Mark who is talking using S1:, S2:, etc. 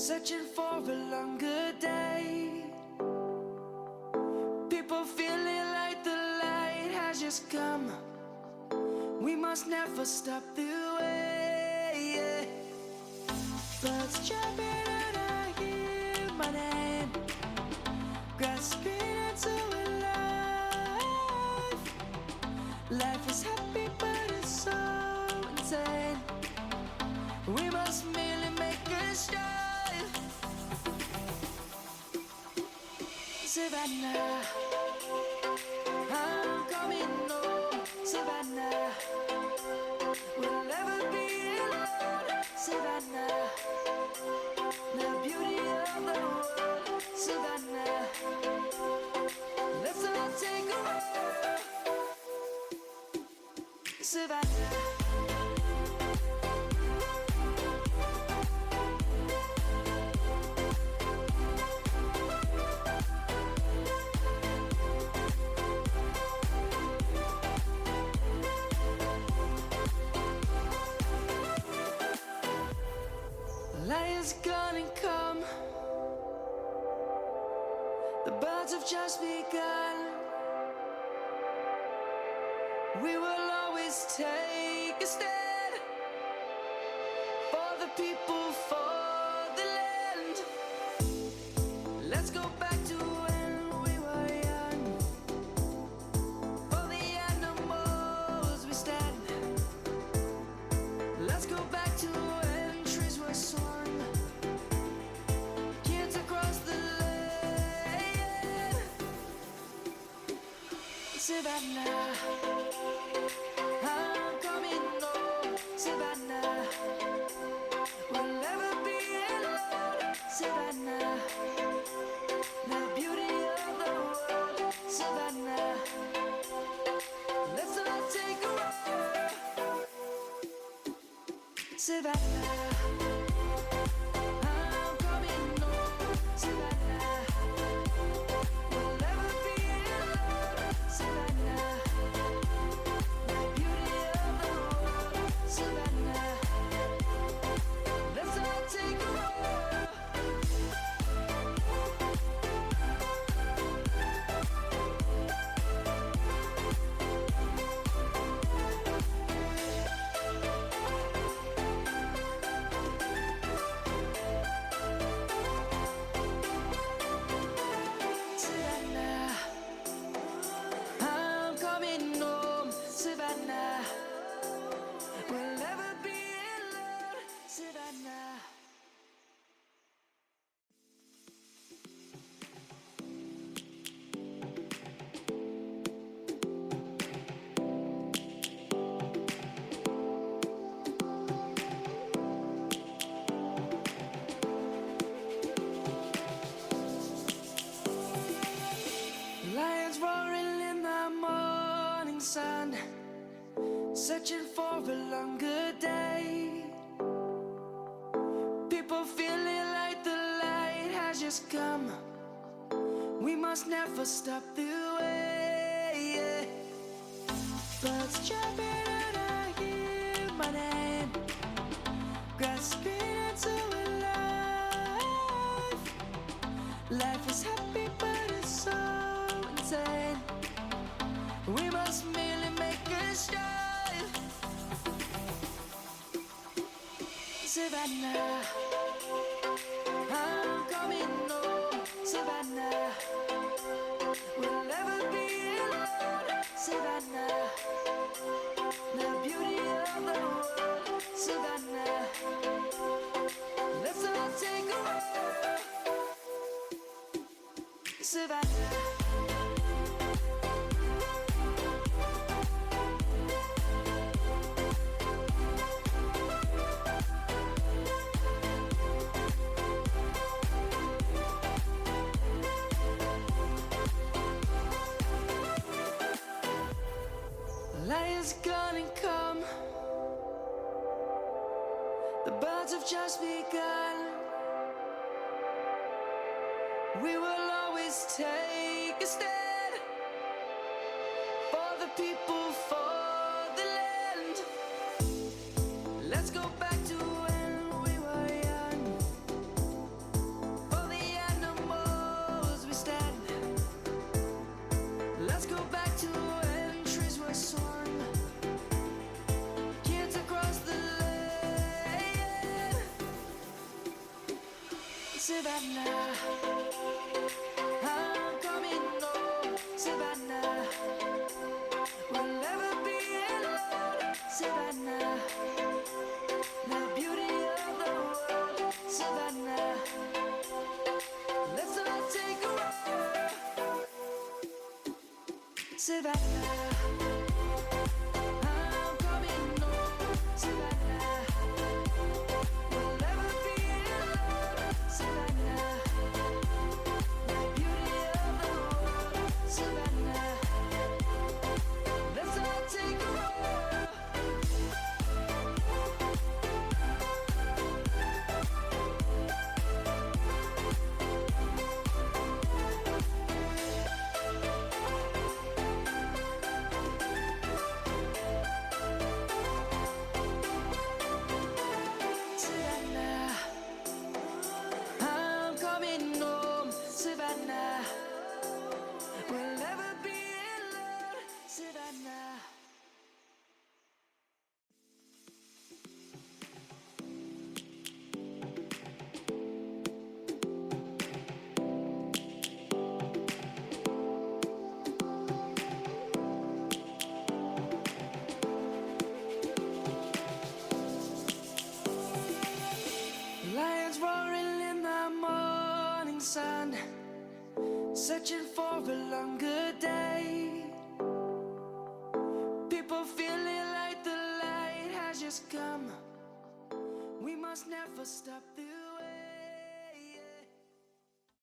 S1: searching for a longer day. People feeling like the light has just come. We must never stop the way. Birds chirping and I hear my name, grasping into a life. Life is happy but it's so insane. We must merely make a start. Savannah, I'm coming home. Savannah, we'll never be alone. Savannah, the beauty of the world. Savannah, let's all take a walk. Savannah. Lion's gonna come. The birds have just begun. We will always take a stand for the people, for the land. Let's go back to when we were young. For the animals we stand. Let's go back to when trees were swung. Kids across the land. Savannah, I'm coming home. Savannah, we'll never be alone. Savannah, the beauty of the world. Savannah, let's all take a walk. Savannah, I'm coming home. Savannah, we'll never be alone. Savannah, the beauty of the world. Savannah, let's all take a walk. Savannah, I'm coming home. Savannah, we'll never be alone. Savannah. Lions roaring in the morning sun, searching for a longer day. People feeling like the light has just come. We must never stop the way. Birds chirping and I hear my name, grasping into a life. Life is happy but it's so insane. We must merely make a start. Savannah, I'm coming home. Savannah, we'll never be alone. Savannah, the beauty of the world. Savannah, let's all take a walk. Savannah. Lion's gonna come. The birds have just begun. We will always take a stand for the people, for the land. Let's go back to when we were young. Savannah. I'm coming home, Savannah. We'll never be alone, Savannah. The beauty of the world, Savannah. Let's all take a roll. Savannah, I'm coming home, Savannah. We'll never be alone, Savannah. Lions roaring in the morning sun, searching for a longer day. People feeling like the light has just come. We must never stop the